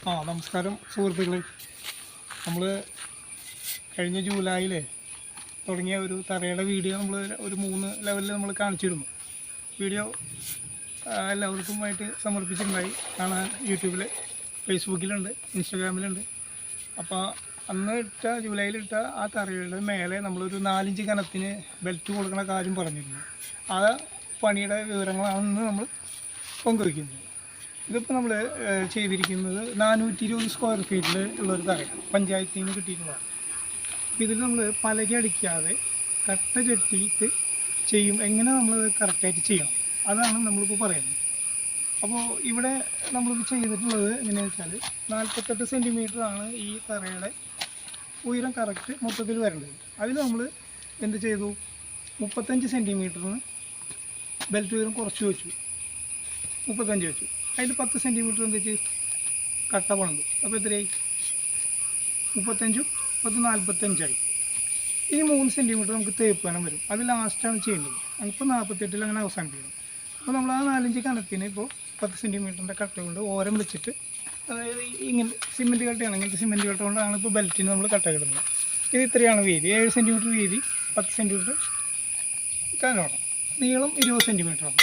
നമസ്കാരം സുഹൃത്തുക്കളെ. നമ്മൾ കഴിഞ്ഞ ജൂലൈയിൽ തുടങ്ങിയ ഒരു തറയുടെ വീഡിയോ നമ്മൾ ഒരു 3 ലെവലിൽ നമ്മൾ കാണിച്ചിരുന്നു. വീഡിയോ എല്ലാവർക്കുമായിട്ട് സമർപ്പിച്ചിട്ടുണ്ടായി. കാണാൻ യൂട്യൂബിൽ, ഫേസ്ബുക്കിലുണ്ട്, ഇൻസ്റ്റാഗ്രാമിലുണ്ട്. അപ്പോൾ അന്ന് ജൂലൈയിലിട്ട ആ തറയുടെ മേലെ നമ്മളൊരു 4 ഇഞ്ച് കനത്തിന് ബെൽറ്റ് കൊടുക്കുന്ന കാര്യം പറഞ്ഞിരുന്നു. ആ പണിയുടെ വിവരങ്ങളാണ് നമ്മൾ പങ്കുവയ്ക്കുന്നത്. ഇതിപ്പോൾ നമ്മൾ ചെയ്തിരിക്കുന്നത് 420 സ്ക്വയർ ഫീറ്റിൽ ഉള്ളൊരു തറയാണ്, പഞ്ചായത്തിൽ നിന്ന് കിട്ടിയിട്ടുള്ളതാണ്. അപ്പോൾ ഇതിൽ നമ്മൾ പലക അടിക്കാതെ കട്ട കെട്ടിയിട്ട് ചെയ്യും. എങ്ങനെ നമ്മളത് കറക്റ്റായിട്ട് ചെയ്യണം, അതാണ് നമ്മളിപ്പോൾ പറയുന്നത്. അപ്പോൾ ഇവിടെ നമ്മളിപ്പോൾ ചെയ്തിട്ടുള്ളത് എങ്ങനെയാണെന്ന് വെച്ചാൽ 48 സെൻറ്റിമീറ്ററാണ് ഈ തറയുടെ ഉയരം കറക്റ്റ് മൊത്തത്തിൽ വരേണ്ടത്. അതിൽ നമ്മൾ എന്ത് ചെയ്തു, 35 സെൻറ്റിമീറ്ററിന് ബെൽറ്റ് ഉയരം കുറച്ച് വെച്ചു, 35 വെച്ചു. അതിൽ 10 സെൻറ്റിമീറ്റർ എന്ത് വെച്ച് കട്ട പണിതു. അപ്പോൾ എത്രയായി? 35 10 45ആയി. ഇനി 3 സെൻറ്റിമീറ്റർ നമുക്ക് തേപ്പ് വേണം വരും. അത് ലാസ്റ്റാണ് ചെയ്യേണ്ടത്. നമുക്കിപ്പോൾ 48 അങ്ങനെ അവസാനിപ്പിക്കണം. അപ്പോൾ നമ്മൾ ആ 4 ഇഞ്ച് കനത്തിന് ഇപ്പോൾ 10 സെൻറ്റിമീറ്ററിൻ്റെ കട്ട കൊണ്ട് ഓരം വെച്ചിട്ട്, അതായത് ഇങ്ങനെ സിമെൻറ്റ് കട്ടയാണ്, ഇങ്ങനത്തെ സിമെൻറ്റ് കട്ട കൊണ്ടാണ് ഇപ്പോൾ ബെൽറ്റിന് നമ്മൾ കട്ട കിടുന്നത്. ഇത് ഇത്രയാണ് വീതി, 7 സെൻറ്റിമീറ്റർ വീതി, 10 സെൻറ്റിമീറ്റർ കനം, നീളം 20 സെൻറ്റിമീറ്ററാണ്.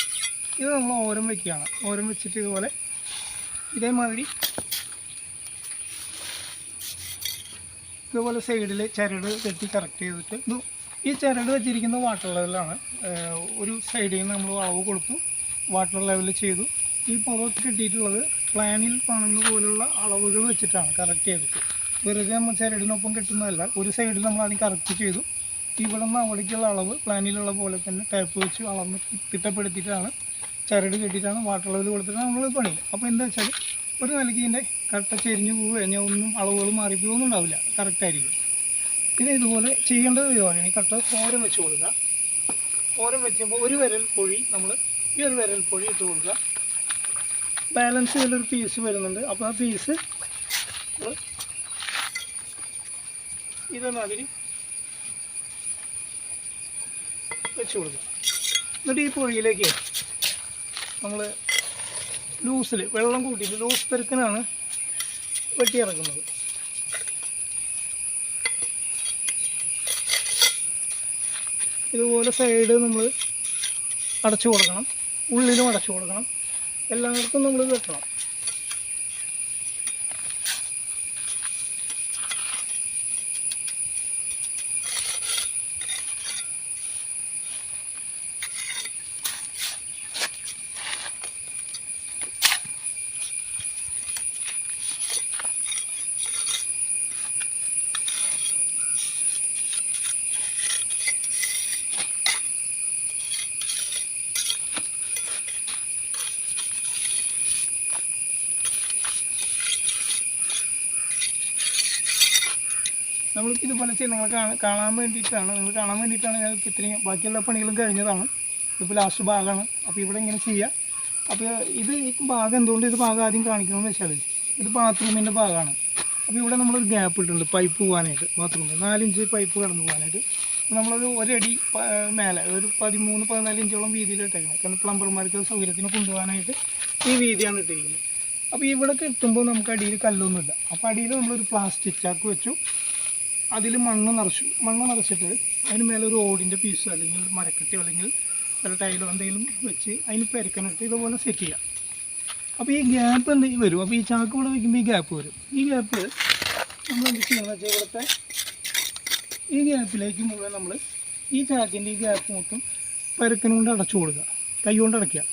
ഇത് നമ്മൾ ഓരം വയ്ക്കുകയാണ്. ഓരം വെച്ചിട്ട് ഇതേമാതിരി സൈഡിൽ ചരട് കെട്ടി കറക്റ്റ് ചെയ്തിട്ട് ഈ ചരട് വെച്ചിരിക്കുന്ന വാട്ടർ ലെവലാണ്. ഒരു സൈഡിൽ നിന്ന് നമ്മൾ അളവ് കൊടുത്തു, വാട്ടർ ലെവൽ ചെയ്തു. ഈ പുറത്ത് കിട്ടിയിട്ടുള്ളത് പ്ലാനിൽ കാണുന്ന പോലുള്ള അളവുകൾ വെച്ചിട്ടാണ് കറക്റ്റ് ചെയ്തിട്ട്. വെറുതെ നമ്മൾ ചരടിനൊപ്പം കെട്ടുന്നതല്ല. ഒരു സൈഡിൽ നമ്മൾ ആദ്യം കറക്റ്റ് ചെയ്തു. ഇവിടെ നിന്ന് അവിടേക്കുള്ള അളവ് പ്ലാനിലുള്ള പോലെ തന്നെ ടേപ്പ് വെച്ച് അളന്ന് തിട്ടപ്പെടുത്തിയിട്ടാണ്, ചരട് കെട്ടിയിട്ടാണ്, വാട്ടർ ലെവൽ കൊടുത്തിട്ടാണ് നമ്മൾ പണി. അപ്പോൾ എന്താ വെച്ചാൽ ഒരു നിലയ്ക്ക് ഇതിൻ്റെ കട്ട ചെരിഞ്ഞ് കഴിഞ്ഞാൽ ഒന്നും അളവുകൾ മാറിപ്പോയൊന്നും ഉണ്ടാവില്ല, കറക്റ്റായിരിക്കും. ഇത് ഇതുപോലെ ചെയ്യേണ്ടത് ഇതുപോലെയാണ്. ഈ കട്ട ഓരം വെച്ച് കൊടുക്കുക. ഓരം വെക്കുമ്പോൾ ഒരു വിരൽ പൊഴി നമ്മൾ ഈ ഒരു വിരൽ പൊഴി ഇട്ട് കൊടുക്കുക. ബാലൻസ് ചെയ്തൊരു പീസ് വരുന്നുണ്ട്. അപ്പോൾ ആ പീസ് ഇതേമാതിരി വെച്ച് കൊടുക്കുക. എന്നിട്ട് ഈ പൊഴിയിലേക്ക് നമ്മൾ ലൂസിൽ വെള്ളം കൂട്ടിയിട്ട് ലൂസ് പെരുക്കനാണ് വെട്ടിയിറക്കുന്നത്. ഇതുപോലെ സൈഡ് നമ്മൾ അടച്ചു കൊടുക്കണം, ഉള്ളിലും അടച്ചു കൊടുക്കണം, എല്ലായിടത്തും നമ്മൾ വെട്ടണം. നമ്മൾക്ക് ഇതുപോലെ നിങ്ങൾ കാണാൻ വേണ്ടിയിട്ടാണ് ഞാൻ ഇത്രയും ബാക്കിയുള്ള പണികളും കഴിഞ്ഞതാണ്. ഇപ്പോൾ ലാസ്റ്റ് ഭാഗമാണ്. അപ്പോൾ ഇവിടെ ഇങ്ങനെ ചെയ്യുക. അപ്പോൾ ഈ ഭാഗം എന്തുകൊണ്ട് ഇത് ഭാഗം ആദ്യം കാണിക്കണമെന്ന് വെച്ചാൽ ഇത് ബാത്റൂമിൻ്റെ ഭാഗമാണ്. അപ്പോൾ ഇവിടെ നമ്മളൊരു ഗ്യാപ്പ് ഇട്ടിട്ടുണ്ട് പൈപ്പ് പോകാനായിട്ട്, ബാത്റൂമിൽ 4 ഇഞ്ച് പൈപ്പ് കടന്നു പോകാനായിട്ട്. അപ്പോൾ നമ്മളത് ഒരടി മേലെ ഒരു 13-14 ഇഞ്ചോളം വീതിയിൽ ഇട്ടേക്കുന്നത്. കാരണം പ്ലംബർമാർക്ക് സൗകര്യത്തിന് കൊണ്ടുപോകാനായിട്ട് ഈ വീതിയാണ് ഇട്ടിരിക്കുന്നത്. അപ്പോൾ ഇവിടെ കിട്ടുമ്പോൾ നമുക്ക് അടിയിൽ കല്ലൊന്നുമില്ല. അപ്പോൾ അടിയിൽ നമ്മളൊരു പ്ലാസ്റ്റിക് ചാക്ക് വെച്ചു, അതിൽ മണ്ണ് നിറച്ചിട്ട് അതിന് മേലെ ഒരു ഓടിൻ്റെ പീസോ അല്ലെങ്കിൽ മരക്കട്ടിയോ അല്ലെങ്കിൽ ഒരു ടൈലോ എന്തെങ്കിലും വെച്ച് അതിന് പെരക്കനിട്ട് ഇതുപോലെ സെറ്റ് ചെയ്യാം. അപ്പോൾ ഈ ഗ്യാപ്പ് എന്തെങ്കിലും വരും. അപ്പോൾ ഈ ചാക്ക് ഇവിടെ വയ്ക്കുമ്പോൾ ഈ ഗ്യാപ്പ് വരും. ഈ ഗ്യാപ്പ് നമ്മൾ എന്ത് ചെയ്യണമെന്ന് വെച്ചാൽ ഇവിടുത്തെ ഈ ഗ്യാപ്പിലേക്ക് മുഴുവൻ നമ്മൾ ഈ ചാക്കിൻ്റെ ഈ ഗ്യാപ്പ് മൊത്തം പെരക്കൻ കൊണ്ട് അടച്ചു കൊടുക്കുക, കൈ കൊണ്ട് അടയ്ക്കുക.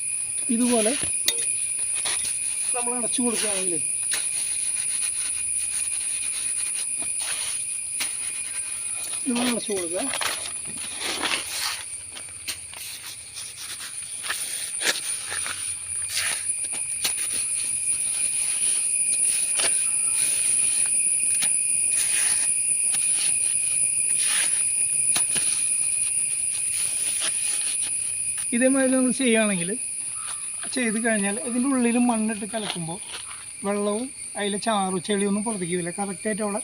ഇതുപോലെ നമ്മൾ അടച്ചു കൊടുക്കുകയാണെങ്കിൽ ഇതുപോലെ അടച്ചു കൊടുക്കുക. ഇതേമാതിരി നമ്മൾ ചെയ്യുകയാണെങ്കിൽ ചെയ്ത് കഴിഞ്ഞാൽ ഇതിൻ്റെ ഉള്ളിൽ മണ്ണിട്ട് കലക്കുമ്പോൾ വെള്ളവും അതിലെ ചെളിയൊന്നും പുറത്തേക്ക് വരില്ല. കറക്റ്റായിട്ട് അവിടെ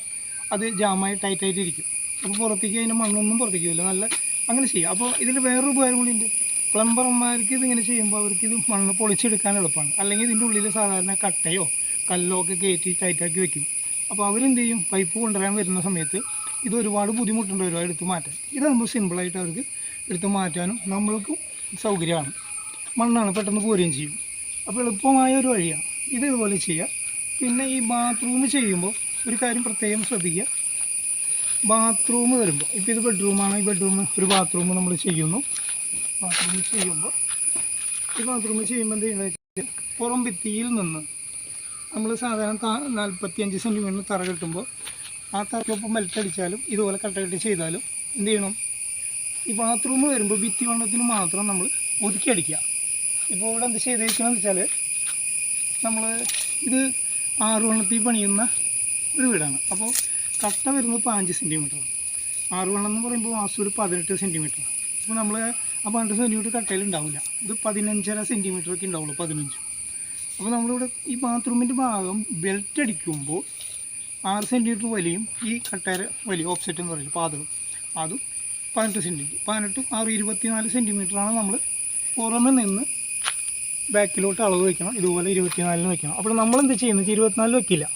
അത് ജാമായി ടൈറ്റായിട്ടിരിക്കും. അപ്പോൾ പുറത്തേക്ക് അതിൻ്റെ മണ്ണൊന്നും പുറത്തേക്ക് വരില്ല. നല്ല അങ്ങനെ ചെയ്യാം. അപ്പോൾ ഇതിൽ വേറൊരു ഉപകാരം കൂടി ഉണ്ട്. പ്ലംബർമാർക്ക് ഇതിങ്ങനെ ചെയ്യുമ്പോൾ അവർക്ക് ഇത് മണ്ണ് പൊളിച്ചെടുക്കാൻ എളുപ്പമാണ്. അല്ലെങ്കിൽ ഇതിൻ്റെ ഉള്ളിൽ സാധാരണ കട്ടയോ കല്ലൊക്കെ കയറ്റി ടൈറ്റാക്കി വെക്കും. അപ്പോൾ അവരെന്ത് ചെയ്യും, പൈപ്പ് കൊണ്ടുവരാൻ വരുന്ന സമയത്ത് ഇത് ഒരുപാട് ബുദ്ധിമുട്ടുണ്ട് വരും എടുത്ത് മാറ്റാൻ. ഇതാകുമ്പോൾ സിമ്പിളായിട്ട് അവർക്ക് എടുത്ത് മാറ്റാനും നമ്മൾക്കും സൗകര്യമാണ്. മണ്ണാണ്, പെട്ടെന്ന് പോരുകയും ചെയ്യും. അപ്പോൾ എളുപ്പമായ ഒരു വഴിയാണ് ഇത്. ഇതുപോലെ ചെയ്യുക. പിന്നെ ഈ ബാത്റൂം ചെയ്യുമ്പോൾ ഒരു കാര്യം പ്രത്യേകം ശ്രദ്ധിക്കുക. ബാത്റൂം വരുമ്പോൾ ഇപ്പോൾ ഇത് ബെഡ്റൂമാണ്, ഈ ബെഡ്റൂം ഒരു ബാത്റൂം നമ്മൾ ചെയ്യുന്നു. ബാത്റൂം ചെയ്യുമ്പോൾ ഈ ബാത്റൂം ചെയ്യുമ്പോൾ എന്ത് ചെയ്യുന്നത് വെച്ചാൽ പുറം ഭിത്തിയിൽ നിന്ന് നമ്മൾ സാധാരണ 45 സെൻറ്റിമീറ്റർ തറ കെട്ടുമ്പോൾ ആ തറക്കൊപ്പം മെൽറ്റടിച്ചാലും ഇതുപോലെ കട്ടകെട്ടി ചെയ്താലും എന്ത് ചെയ്യണം, ഈ ബാത്റൂം വരുമ്പോൾ ഭിത്തി വണ്ണത്തിന് മാത്രം നമ്മൾ ഒതുക്കി അടിക്കുക. ഇപ്പോൾ ഇവിടെ എന്ത് ചെയ്തേക്കണമെന്ന് വെച്ചാൽ നമ്മൾ ഇത് 6 വണ്ണത്തിൽ പണിയുന്ന ഒരു വീടാണ്. അപ്പോൾ കട്ട വരുന്നത് 5 സെൻറ്റിമീറ്ററാണ്. 6 വണ്ണം എന്ന് പറയുമ്പോൾ വാസ്തുവിൽ 18 സെൻറ്റിമീറ്റർ. അപ്പോൾ നമ്മൾ ആ 18 സെൻറ്റിമീറ്റർ കട്ടയിൽ ഉണ്ടാവില്ല. ഇത് 15.5 സെൻറ്റിമീറ്ററൊക്കെ ഉണ്ടാവുള്ളൂ, 15. അപ്പോൾ നമ്മളിവിടെ ഈ ബാത്റൂമിൻ്റെ ഭാഗം ബെൽറ്റ് അടിക്കുമ്പോൾ 6 സെൻറ്റിമീറ്റർ വലിയും ഈ കട്ടയുടെ വലിയ ഓഫ്സെറ്റ് എന്ന് പറയുന്നത് പാതകം അതും 18 സെൻറ്റിമീറ്റർ. 18 6 24 സെൻറ്റിമീറ്ററാണ് നമ്മൾ പുറമെ നിന്ന് ബാക്കിലോട്ട് അളവ് വയ്ക്കണം. ഇതുപോലെ 24 വയ്ക്കണം. അപ്പോൾ നമ്മളെന്ത് ചെയ്യുന്നത്, 24 വയ്ക്കില്ല,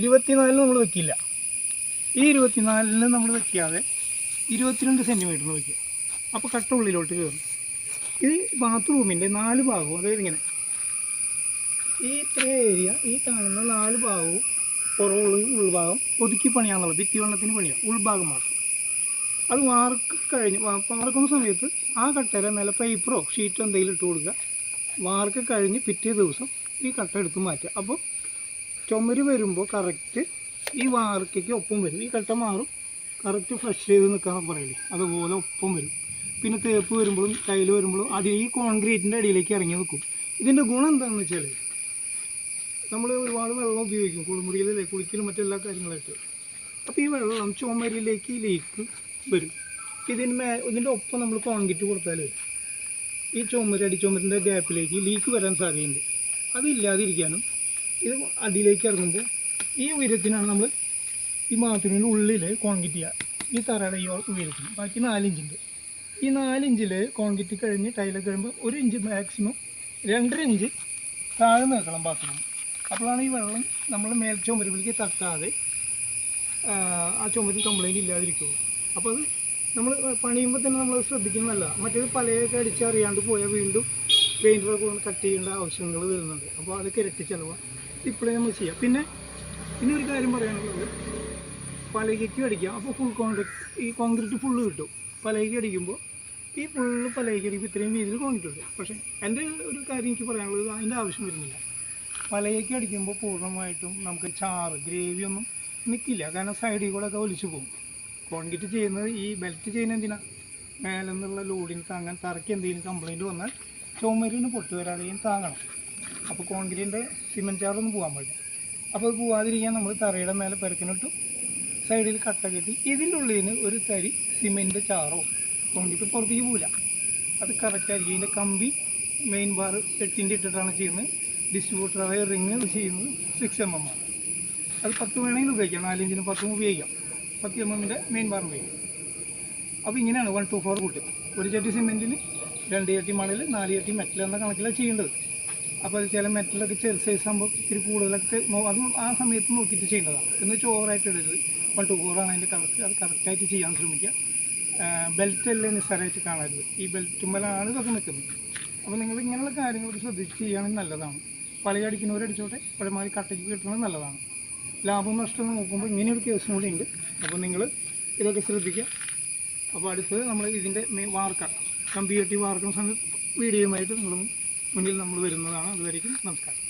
24 നമ്മൾ വയ്ക്കില്ല. ഈ 24 നമ്മൾ വയ്ക്കാതെ 22 സെൻറ്റിമീറ്ററിന് വയ്ക്കുക. അപ്പോൾ കട്ട ഉള്ളിലോട്ട് കയറും. ഈ ബാത്റൂമിൻ്റെ 4 ഭാഗവും, അതായത് ഇങ്ങനെ ഈ ഇത്രയും ഏരിയ, ഈ കാണുന്ന 4 ഭാഗവും പുറമുള്ള ഉൾഭാഗം ഒതുക്കി പണിയാന്നുള്ളത്. ഭിത്തി വണ്ണത്തിന് പണിയാണ്, ഉൾഭാഗം മാത്രം. അത് വാർക്ക് കഴിഞ്ഞ് വാർക്കുന്ന സമയത്ത് ആ കട്ടയിൽ നല്ല പേപ്പറോ ഷീറ്റോ എന്തെങ്കിലും ഇട്ട് കൊടുക്കുക. വാർക്ക് കഴിഞ്ഞ് പിറ്റേ ദിവസം ഈ കട്ട എടുത്ത് മാറ്റുക. അപ്പോൾ ചുമര് വരുമ്പോൾ കറക്റ്റ് ഈ വാർക്കയ്ക്ക് ഒപ്പം വരും. ഈ കട്ട മാറും, കറക്റ്റ് ഫ്രഷ് ചെയ്ത് നിൽക്കാന്ന് പറയില്ലേ, അതുപോലെ ഒപ്പം വരും. പിന്നെ തേപ്പ് വരുമ്പോഴും ടൈല് വരുമ്പോഴും അത് ഈ കോൺക്രീറ്റിൻ്റെ അടിയിലേക്ക് ഇറങ്ങി നിൽക്കും. ഇതിൻ്റെ ഗുണം എന്താണെന്ന് വെച്ചാൽ നമ്മൾ ഒരുപാട് വെള്ളം ഉപയോഗിക്കും കുളിമുറിയിലല്ലേ, കുളിക്കലും മറ്റെല്ലാ കാര്യങ്ങളായിട്ട്. അപ്പോൾ ഈ വെള്ളം ചുമരിലേക്ക് ലീക്ക് വരും. ഇതിൻ്റെ ഒപ്പം നമ്മൾ കോൺക്രീറ്റ് കൊടുത്താൽ ഈ അടിച്ചുമരിൻ്റെ ഗ്യാപ്പിലേക്ക് ലീക്ക് വരാൻ സാധ്യതയുണ്ട്. അതില്ലാതിരിക്കാനും ഇത് അടിയിലേക്ക് ഇറങ്ങുമ്പോൾ ഈ ഉയരത്തിനാണ് നമ്മൾ ഈ ബാത്റൂമിൻ്റെ ഉള്ളിൽ കോൺക്രീറ്റ് ചെയ്യുക. ഈ തറയുടെ ഈ ഉയരത്തിന് ബാക്കി 4 ഇഞ്ചുണ്ട്. ഈ 4 ഇഞ്ചിൽ കോൺക്രീറ്റ് കഴിഞ്ഞ് ടൈലൊക്കെ കഴിയുമ്പോൾ 1 ഇഞ്ച് മാക്സിമം 2.5 ഇഞ്ച് താഴെ നിൽക്കണം ബാത്റൂം. അപ്പോഴാണ് ഈ വെള്ളം നമ്മൾ മേൽ ചുമരുകളിലേക്ക് തട്ടാതെ ആ ചുമരിന് കംപ്ലൈൻറ്റ് ഇല്ലാതിരിക്കുള്ളൂ. അപ്പോൾ അത് നമ്മൾ പണിയുമ്പോൾ തന്നെ നമ്മൾ ശ്രദ്ധിക്കുന്നതല്ല. മറ്റേത് പലയൊക്കെ അടിച്ച് അറിയാണ്ട് പോയാൽ വീണ്ടും പെയിൻറ്ററൊക്കെ കൊണ്ട് കട്ട് ചെയ്യേണ്ട ആവശ്യങ്ങൾ വരുന്നുണ്ട്. അപ്പോൾ അതൊക്കെ ഇരട്ടി ചിലവാണ്. ഇപ്പോഴേ നമ്മൾ ചെയ്യാം. പിന്നെ ഒരു കാര്യം പറയാനുള്ളത്, പലകയ്ക്കും അടിക്കാം. അപ്പോൾ ഫുൾ ഈ കോൺക്രീറ്റ് ഫുള്ള് കിട്ടും. പലകയ്ക്ക് അടിക്കുമ്പോൾ ഈ ഫുള്ള് പലകയ്ക്ക് അടിക്കുമ്പോൾ ഇത്രയും രീതിയിൽ കോൺക്രീറ്റ് ഉണ്ട്. പക്ഷേ എൻ്റെ ഒരു കാര്യം എനിക്ക് പറയാനുള്ളത്, അതിൻ്റെ ആവശ്യം വരുന്നില്ല. പലകയ്ക്ക് അടിക്കുമ്പോൾ പൂർണ്ണമായിട്ടും നമുക്ക് ചാറ് ഗ്രേവി ഒന്നും നിൽക്കില്ല. കാരണം സൈഡിൽ കൂടെ ഒക്കെ ഒലിച്ചു പോകും. കോൺക്രീറ്റ് ചെയ്യുന്നത് ഈ ബെൽറ്റ് ചെയ്യുന്ന എന്തിനാണ്, മേലെ നിന്നുള്ള ലോഡിന് താങ്ങാൻ. തറയ്ക്ക് എന്തെങ്കിലും കംപ്ലൈൻറ്റ് വന്നാൽ ചുമരിന് പൊട്ടി വരാതെയും താങ്ങണം. അപ്പോൾ കോൺക്രീറ്റിൻ്റെ സിമെൻറ്റ് ചാറൊന്നും പോകാൻ പാടില്ല. അപ്പോൾ അത് പോകാതിരിക്കാൻ നമ്മൾ തറയുടെ മേലെ പെരക്കിനിട്ടും സൈഡിൽ കട്ട കെട്ടി ഇതിൻ്റെ ഉള്ളിൽ നിന്ന് ഒരു തരി സിമെൻറ്റ് ചാറോ കോൺക്രീറ്റ് പുറത്തേക്ക് പോകില്ല. അത് കറക്റ്റായിരിക്കും. ഇതിൻ്റെ കമ്പി മെയിൻ ബാർ 8 ഇട്ടിട്ടാണ് ചെയ്യുന്നത്. ഡിസ്ട്രിബ്യൂട്ടറായ റിങ് ചെയ്യുന്നത് 6 mm ആണ്. അത് 10 വേണമെങ്കിലും ഉപയോഗിക്കാം, 4 ഇഞ്ചിന് 10 ഉപയോഗിക്കാം. 10 mm മെയിൻ ബാർ ഉപയോഗിക്കാം. അപ്പോൾ ഇങ്ങനെയാണ് 1 to 4 കൂട്ട്. ഒരു ചട്ടി സിമെൻറ്റിന് 2 ചട്ടി മണൽ 4 ചട്ടി മെറ്റൽ എന്ന കണക്കിലാണ് ചെയ്യേണ്ടത്. അപ്പോൾ അത് ചില മെറ്റലൊക്കെ ചെറിയ സൈസ് ആകുമ്പോൾ ഇത്തിരി കൂടുതലൊക്കെ അതും ആ സമയത്ത് നോക്കിയിട്ട് ചെയ്യേണ്ടതാണ്. എന്ന് വെച്ചാൽ ഓവറായിട്ട് ഇടരുത്. 1 to 4 ആണ് അതിൻ്റെ കണക്ക്. അത് കറക്റ്റായിട്ട് ചെയ്യാൻ ശ്രമിക്കുക. ബെൽറ്റല്ലേ നിസ്സാരമായിട്ട് കാണരുത്. ഈ ബെൽറ്റുമ്മലാണ് ഇതൊക്കെ നിൽക്കുന്നത്. അപ്പോൾ നിങ്ങൾ ഇങ്ങനെയുള്ള കാര്യങ്ങളൊക്കെ ശ്രദ്ധിച്ച് ചെയ്യുകയാണെങ്കിൽ നല്ലതാണ്. പലയടിക്കുന്നവരടിച്ചോട്ടെ, പരമാവധി കട്ടയ്ക്ക് കിട്ടുന്നത് നല്ലതാണ്. ലാഭം നഷ്ടം നോക്കുമ്പോൾ ഇങ്ങനെയൊരു കേസും കൂടി ഉണ്ട്. അപ്പോൾ നിങ്ങൾ ഇതൊക്കെ ശ്രദ്ധിക്കുക. അപ്പോൾ അടുത്തത് നമ്മൾ ഇതിൻ്റെ വാർക്ക കമ്പി കെട്ടി വാർക്കുന്ന സമയത്ത് വീഡിയോയുമായിട്ട് നിങ്ങൾ മുന്നിൽ നമ്മൾ വരുന്നതാണ്. അതുവരേക്കും നമസ്കാരം.